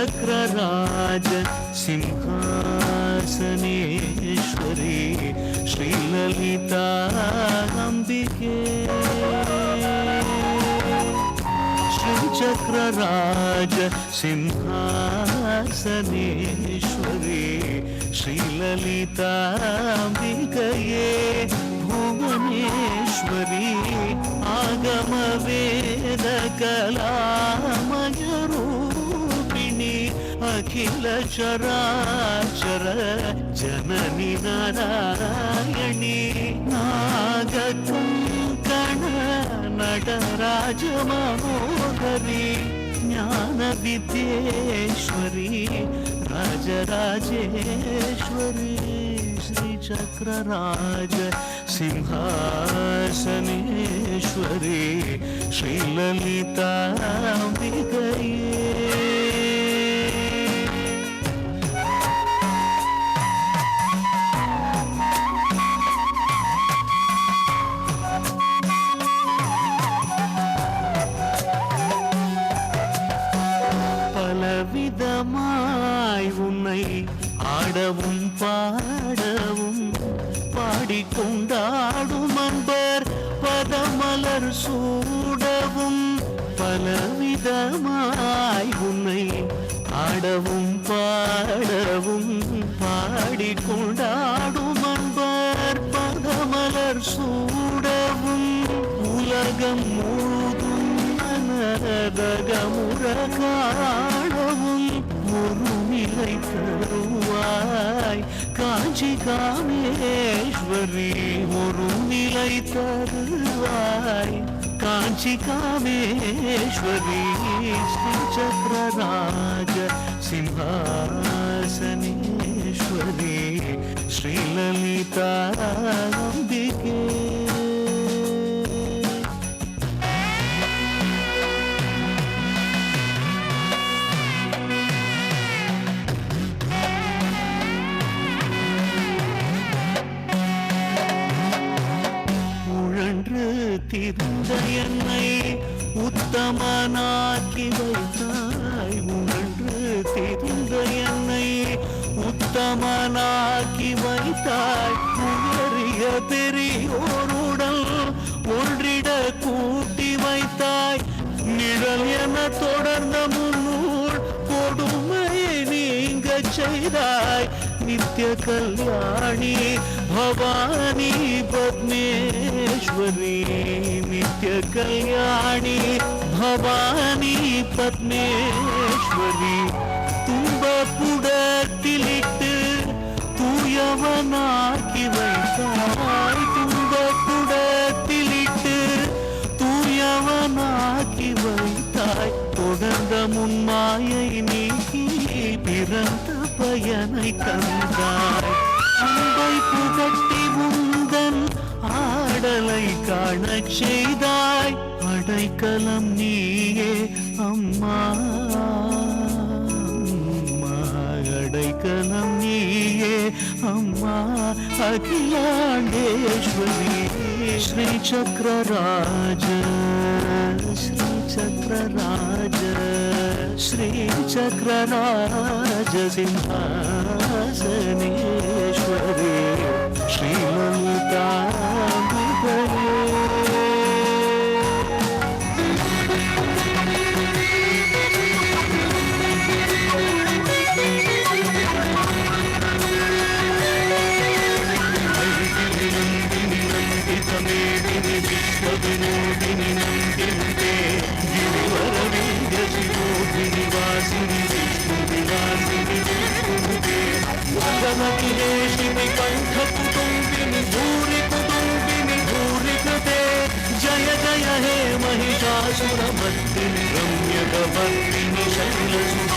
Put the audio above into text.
श्रीचक्रराज सिंहासनेश्वरी श्रीललिताम्बिके श्रीचक्रराज सिंहासनेश्वरी श्रीललिताम्बिकये भुवनेश्वरी आगमवेदकलामयरूपिणी अखिल चराचर जननी नारायणी नागकङ्कण नटराज मनोहरी ज्ञान विद्येश्वरी राजराजेश्वरी श्रीचक्रराज सिंहासनेश्वरी श्रीललिताम्बिकये பலவிதமாய் உன்னை ஆடவும் பாடவும் பாடிக்கொண்டாடும் அன்பர் பதமலர் சூடவும் பலவிதமாய் உன்னை ஆடவும் பாடவும் பாடிக்கொண்டாடும் அன்பர் பதமலர் சூடவும் உலகம் முழுதும் மனதகமுற காணவும் ஒரு நிலை தருவாய் காஞ்சி காமேஸ்வரி ஒரு நிலை தருவாய் காஞ்சி காமேஸ்வரி ஸ்ரீசக்கரராஜ சிம்ஹாசனேஸ்வரி ஸ்ரீலலிதாம்பிகே திரிந்த என்னை உத்தமனாக்கி வைத்தாய் உணர்ந்து திரிந்த என்னை உத்தமனாக்கி வைத்தாய் உயரிய பெரியோருடன் ஒன்றிட கூட்டி வைத்தாய் நிழல் என தொடர்ந்த முன்னூல் கொடுமையை நீங்க செய்தாய் நித்ய கல்யாணி भवानी पद्मेश्वरी नित्य कल्याणी भवानी पद्मेश्वरी துன்பப்புடத்திலிட்டு தூயவனாக்கி வைத்தாய் துன்பப்புடத்திலிட்டு தூயவனாக்கி வைத்தாய் தொடர்ந்த முன்மாயை நீக்கி பிறந்த பயனை தந்தாய் அன்பை புகட்டி உந்தன் ஆடலை காணச் செய்தாய் அடைக்கலம் நீயே அம்மா அடைக்கலம் நீயே அம்மா அகிலாண்டேஸ்வரி श्रीचक्रराज श्रीचक्रराज श्रीचक्रराज सिंहासनेश्वरी श्रीललिताम्बिकये विश्वविनोदिनी नन्दिन्ते गिरिवरविन्द्रशिरोधिनि वासिनि विष्णुविलासिनि विष्णुते भगवतिरेशिनि कण्ठकुटुम्बिनि भूरिकुटुम्बिनि भूरिकृते जय जय हे महिषासुरमर्दिनि रम्यकवर्दिनि शैलसुते